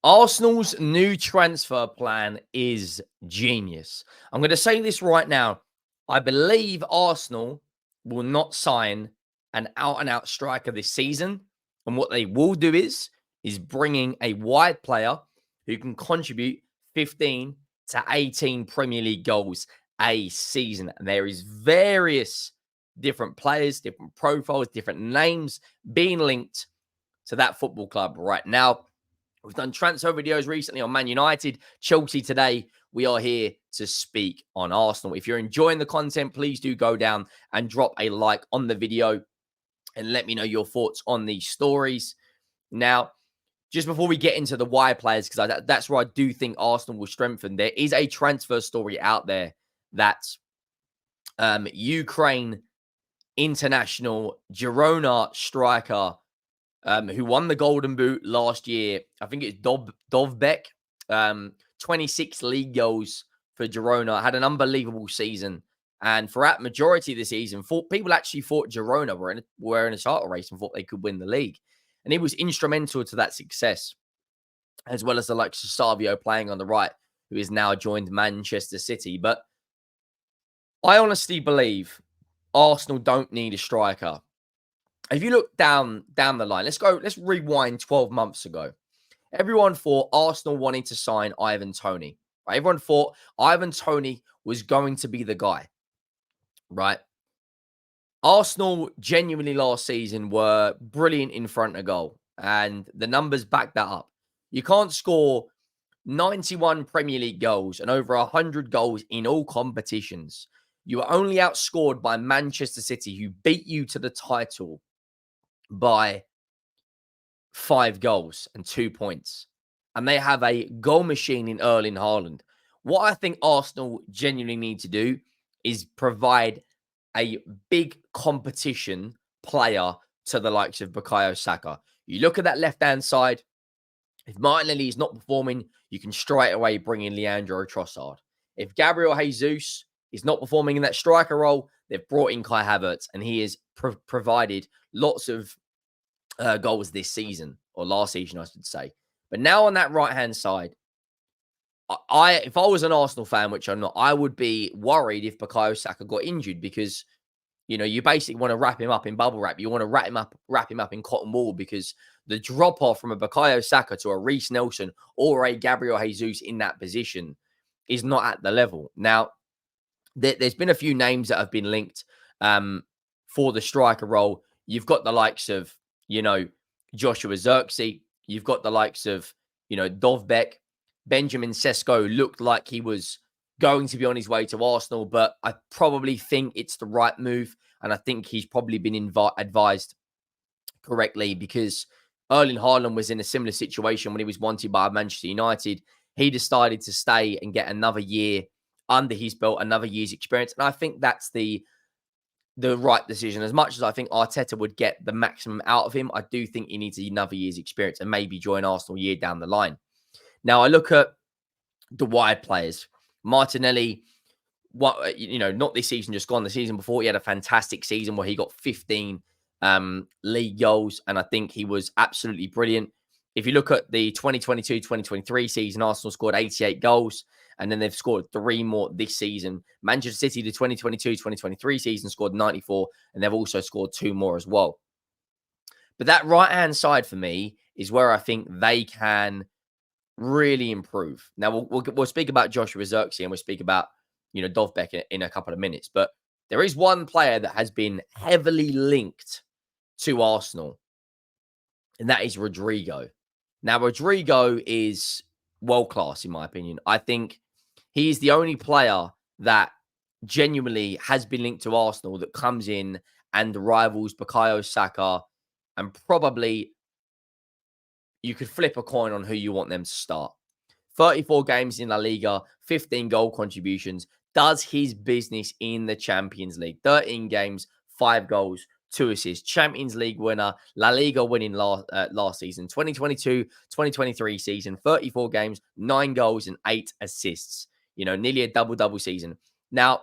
Arsenal's new transfer plan is genius. I'm going to say this right now. I believe Arsenal will not sign an out-and-out striker this season. And what they will do is bringing a wide player who can contribute 15 to 18 Premier League goals a season. And there is various different players, different profiles, different names being linked to that football club right now. We've done transfer videos recently on Man United, Chelsea today. We are here to speak on Arsenal. If you're enjoying the content, please do go down and drop a like on the video and let me know your thoughts on these stories. Now, just before we get into the wide players, because that's where I do think Arsenal will strengthen, there is a transfer story out there that Ukraine international Girona striker who won the Golden Boot last year. I think it's Dovbek. 26 league goals for Girona. Had an unbelievable season. And throughout majority of the season, people actually thought Girona were in a title race and thought they could win the league. And he was instrumental to that success, as well as the likes of Savio playing on the right, who is now joined Manchester City. But I honestly believe Arsenal don't need a striker. If you look down the line, let's rewind 12 months ago. Everyone thought Arsenal wanted to sign Ivan Toney. Right? Everyone thought Ivan Toney was going to be the guy. Right? Arsenal genuinely last season were brilliant in front of goal, and the numbers back that up. You can't score 91 Premier League goals and over 100 goals in all competitions. You were only outscored by Manchester City, who beat you to the title by 5 goals and 2 points. And they have a goal machine in Erling Haaland. What I think Arsenal genuinely need to do is provide a big competition player to the likes of Bukayo Saka. You look at that left-hand side. If Martinelli is not performing, you can straight away bring in Leandro Trossard. If Gabriel Jesus is not performing in that striker role, they've brought in Kai Havertz, and he has provided lots of goals this season, or last season, I should say. But now on that right-hand side, if I was an Arsenal fan, which I'm not, I would be worried if Bukayo Saka got injured, because you basically want to wrap him up in bubble wrap. You want to wrap him up in cotton wool, because the drop off from a Bukayo Saka to a Reece Nelson or a Gabriel Jesus in that position is not at the level. Now, there's been a few names that have been linked for the striker role. You've got the likes of, Joshua Zirkzee. You've got the likes of, Dovbek. Benjamin Sesko looked like he was going to be on his way to Arsenal, but I probably think it's the right move. And I think he's probably been advised correctly, because Erling Haaland was in a similar situation when he was wanted by Manchester United. He decided to stay and get another year under his belt, another year's experience. And I think that's the right decision. As much as I think Arteta would get the maximum out of him, I do think he needs another year's experience and maybe join Arsenal a year down the line. Now, I look at the wide players. Martinelli, not this season, just gone. The season before, he had a fantastic season where he got 15 league goals, and I think he was absolutely brilliant. If you look at the 2022-2023 season, Arsenal scored 88 goals, and then they've scored 3 more this season. Manchester City, the 2022-2023 season, scored 94, and they've also scored 2 more as well. But that right-hand side for me is where I think they can really improve. Now, we'll speak about Joshua Zirkzee, and we'll speak about, Dovbek in a couple of minutes. But there is one player that has been heavily linked to Arsenal, and that is Rodrigo. Now, Rodrigo is world-class, in my opinion. I think he is the only player that genuinely has been linked to Arsenal that comes in and rivals Bukayo Saka, and probably you could flip a coin on who you want them to start. 34 games in La Liga, 15 goal contributions, does his business in the Champions League. 13 games, 5 goals, 2 assists. Champions League winner, La Liga winning last season. 2022-2023 season, 34 games, 9 goals and 8 assists. Nearly a double-double season. Now,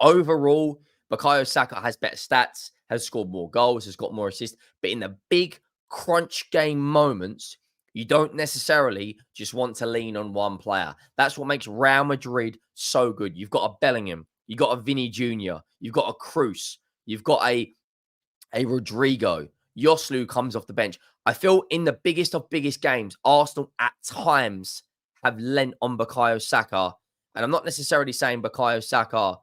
overall, Bukayo Saka has better stats, has scored more goals, has got more assists. But in the big crunch game moments, You don't necessarily just want to lean on one player. That's what makes Real Madrid so good. You've got a Bellingham, you've got a Vinny Jr., you've got a Cruz, you've got a Rodrigo. Yoslu comes off the bench. I feel in the biggest games, Arsenal at times have lent on Bukayo Saka. And I'm not necessarily saying Bukayo Saka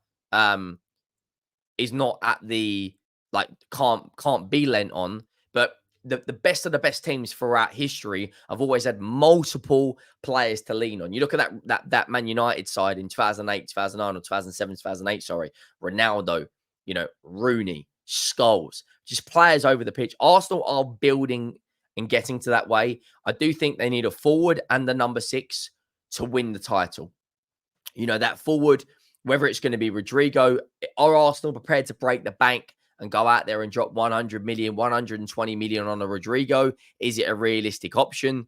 is not at the like can't be lent on, but the best of the best teams throughout history have always had multiple players to lean on. You look at that Man United side in 2008, 2009, or 2007, 2008, sorry, Ronaldo, Rooney, Scholes, just players over the pitch. Arsenal are building and getting to that way. I do think they need a forward and the number 6 to win the title. That forward, whether it's going to be Rodrigo, are Arsenal prepared to break the bank and go out there and drop 100 million, 120 million on a Rodrigo? Is it a realistic option?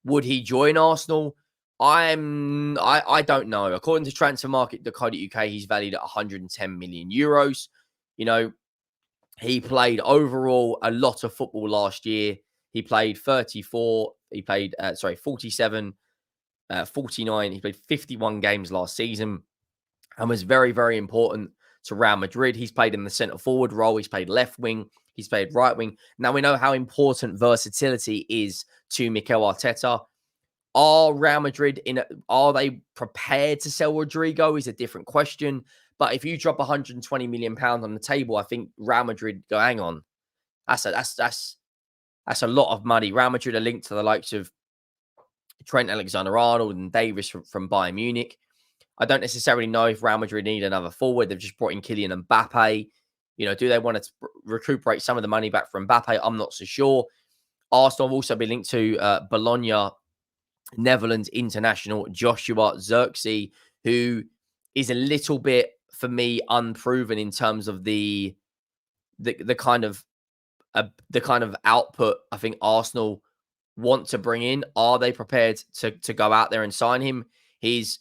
Would he join Arsenal? I don't know. According to transfermarkt.co.uk, he's valued at 110 million euros. He played overall a lot of football last year. He played 47, 49. He played 51 games last season and was very, very important to Real Madrid. He's played in the centre forward role. He's played left wing. He's played right wing. Now, we know how important versatility is to Mikel Arteta. Are Real Madrid are they prepared to sell Rodrigo is a different question. But if you drop 120 million pounds on the table, I think Real Madrid go, hang on. That's a lot of money. Real Madrid are linked to the likes of Trent Alexander-Arnold and Davis from Bayern Munich. I don't necessarily know if Real Madrid need another forward. They've just brought in Kylian Mbappe. Do they want to recuperate some of the money back from Mbappe? I'm not so sure. Arsenal have also been linked to Bologna, Netherlands international Joshua Zirkzee, who is a little bit, for me, unproven in terms of the kind of output I think Arsenal want to bring in. Are they prepared to go out there and sign him? He's,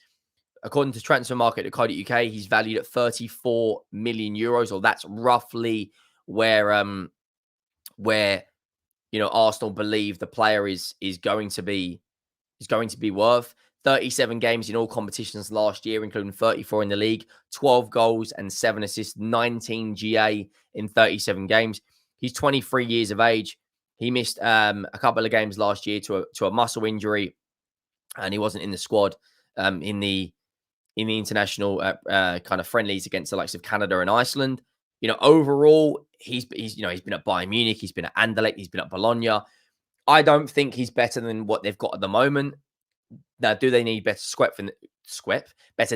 according to transfermarkt.co.uk, he's valued at 34 million euros, or that's roughly where Arsenal believe the player is going to be worth. 37 games in all competitions last year, including 34 in the league, 12 goals and 7 assists, 19 GA in 37 games. He's 23 years of age. He missed a couple of games last year to a muscle injury, and he wasn't in the squad in the international kind of friendlies against the likes of Canada and Iceland. Overall, he's been at Bayern Munich, he's been at Anderlecht, he's been at Bologna. I don't think he's better than what they've got at the moment. Now, do they need better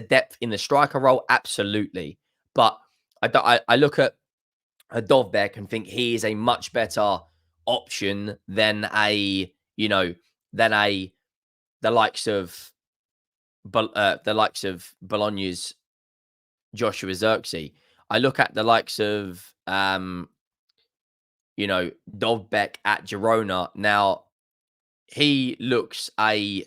depth in the striker role? Absolutely. But I look at Dovbek and think he is a much better option than the likes of Bologna's Joshua Zirkzee. I look at the likes of Dovbek at Girona. Now, he looks a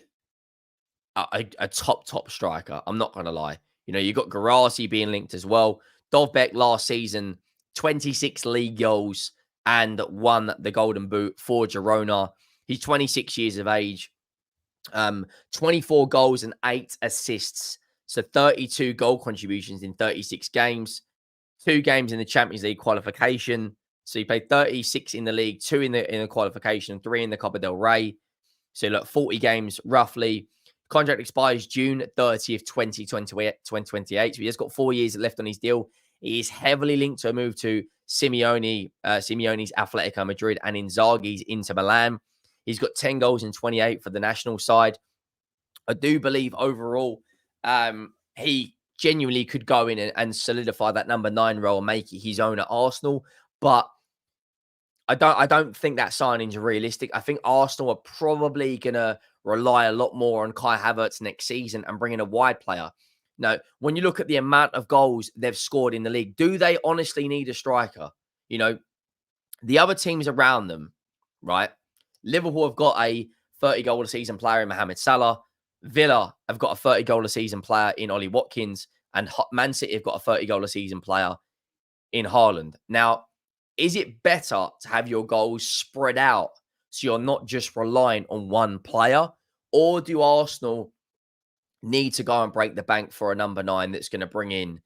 top striker. I'm not going to lie. You got Guirassy being linked as well. Dovbek last season, 26 league goals and won the Golden Boot for Girona. He's 26 years of age. 24 goals and 8 assists. So 32 goal contributions in 36 games. 2 games in the Champions League qualification. So he played 36 in the league, 2 in the qualification, 3 in the Copa del Rey. So look, 40 games roughly. Contract expires June 30th, 2028. So he has got 4 years left on his deal. He is heavily linked to a move to Simeone's Atletico Madrid and Inzaghi's Inter Milan. He's got 10 goals and 28 for the national side. I do believe overall he genuinely could go in and solidify that number 9 role and make it his own at Arsenal. But I don't think that signing's realistic. I think Arsenal are probably going to rely a lot more on Kai Havertz next season and bring in a wide player. Now, when you look at the amount of goals they've scored in the league, do they honestly need a striker? The other teams around them, right? Liverpool have got a 30-goal-a-season player in Mohamed Salah. Villa have got a 30-goal-a-season player in Ollie Watkins. And Man City have got a 30-goal-a-season player in Haaland. Now, is it better to have your goals spread out so you're not just relying on one player? Or do Arsenal need to go and break the bank for a number 9 that's going to bring in,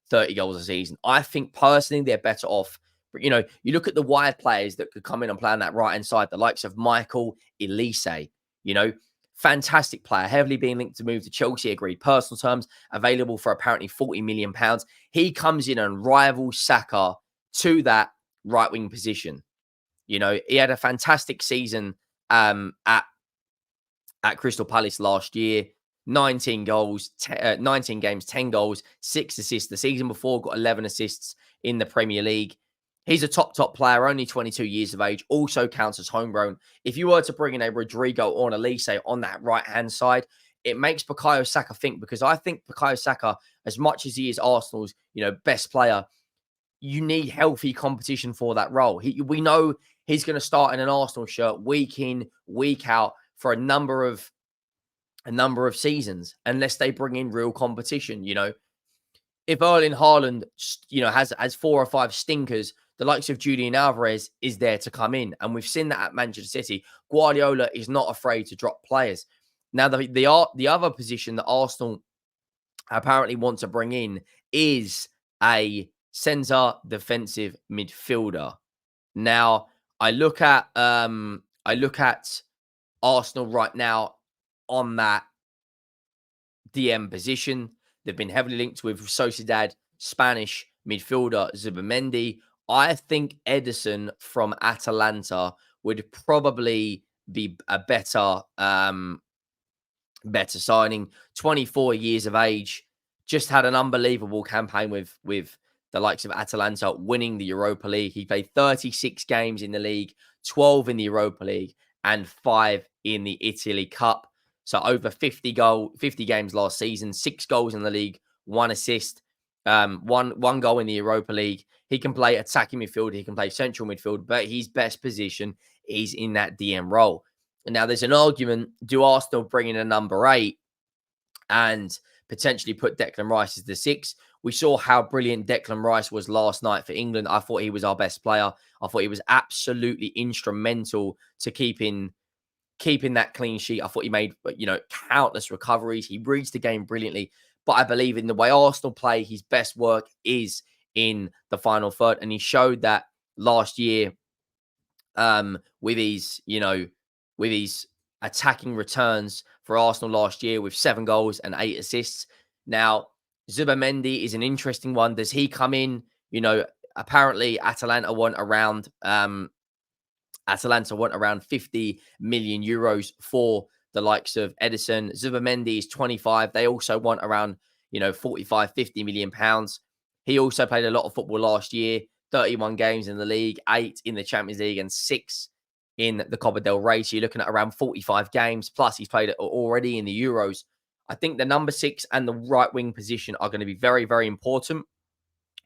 30 goals a season? I think personally they're better off. You look at the wide players that could come in and play on that right hand side, the likes of Michael Elise, you know, fantastic player, heavily being linked to move to Chelsea, agreed personal terms, available for apparently £40 million. He comes in and rivals Saka to that right wing position. He had a fantastic season at Crystal Palace last year. 19 goals, 19 games, 10 goals, 6 assists. The season before got 11 assists in the Premier League. He's a top player, only 22 years of age, also counts as homegrown. If you were to bring in a Rodrigo or an Elise on that right-hand side, it makes Bukayo Saka think, because I think Bukayo Saka, as much as he is Arsenal's, best player, you need healthy competition for that role. We know he's going to start in an Arsenal shirt week in, week out for a number of seasons, unless they bring in real competition. If Erling Haaland, has 4 or 5 stinkers, the likes of Julian Alvarez is there to come in. And we've seen that at Manchester City. Guardiola is not afraid to drop players. Now, the other position that Arsenal apparently want to bring in is a centre defensive midfielder. Now, I look at Arsenal right now on that DM position. They've been heavily linked with Sociedad Spanish midfielder Zubamendi. I think Ederson from Atalanta would probably be a better signing. 24 years of age, just had an unbelievable campaign with the likes of Atalanta, winning the Europa League. He played 36 games in the league, 12 in the Europa League, and 5 in the Italy Cup. So over 50 games last season, 6 goals in the league, 1 assist, one goal in the Europa League. He can play attacking midfield, he can play central midfield, but his best position is in that DM role. And now there's an argument, do Arsenal bring in a number 8 and potentially put Declan Rice as the 6? We saw how brilliant Declan Rice was last night for England. I thought he was our best player. I thought he was absolutely instrumental to keeping that clean sheet. I thought he made, countless recoveries. He reads the game brilliantly. But I believe in the way Arsenal play, his best work is in the final third. And he showed that last year with his attacking returns for Arsenal last year with 7 goals and 8 assists. Now, Zubamendi is an interesting one. Does he come in? Apparently Atalanta want around 50 million euros for the likes of Ederson. Zubamendi is 25. They also want around, 45, 50 million pounds. He also played a lot of football last year, 31 games in the league, 8 in the Champions League, and 6 in the Copa del Rey. So you're looking at around 45 games. Plus, he's played already in the Euros. I think the number 6 and the right wing position are going to be very, very important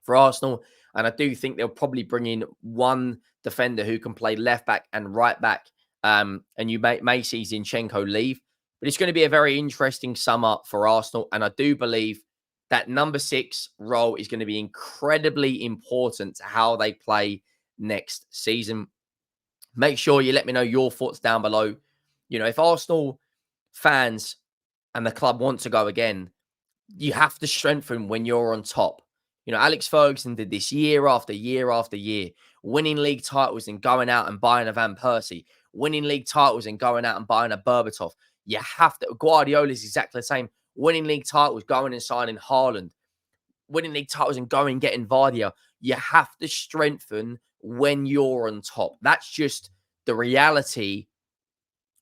for Arsenal. And I do think they'll probably bring in one defender who can play left back and right back. And you may see Zinchenko leave. But it's going to be a very interesting summer for Arsenal. And I do believe that number 6 role is going to be incredibly important to how they play next season. Make sure you let me know your thoughts down below. If Arsenal fans and the club want to go again, you have to strengthen when you're on top. Alex Ferguson did this year after year after year, winning league titles and going out and buying a Van Persie, winning league titles and going out and buying a Berbatov. You have to. Guardiola is exactly the same. Winning league titles, going and signing Haaland, winning league titles and going and getting Vardy. You have to strengthen when you're on top. That's just the reality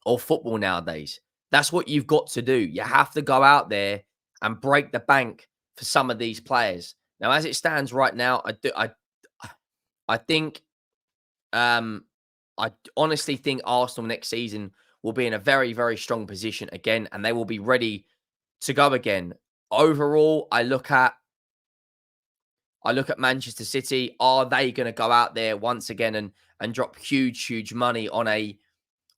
of football nowadays. That's what you've got to do. You have to go out there and break the bank for some of these players. Now, as it stands right now, I think, I honestly think Arsenal next season will be in a very, very strong position again, and they will be ready to go again. Overall, I look at Manchester City. Are they going to go out there once again and drop huge money on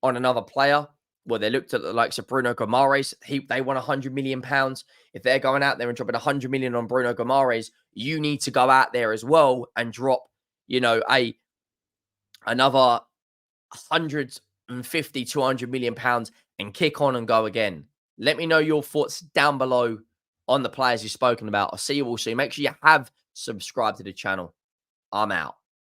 another player? Well, they looked at the likes of Bruno Guimaraes. They won £100 million. If they're going out there and dropping £100 million on Bruno Guimaraes, you need to go out there as well and drop, another 150, 200 million pounds and kick on and go again. Let me know your thoughts down below on the players you've spoken about. I'll see you all soon. Make sure you have subscribed to the channel. I'm out.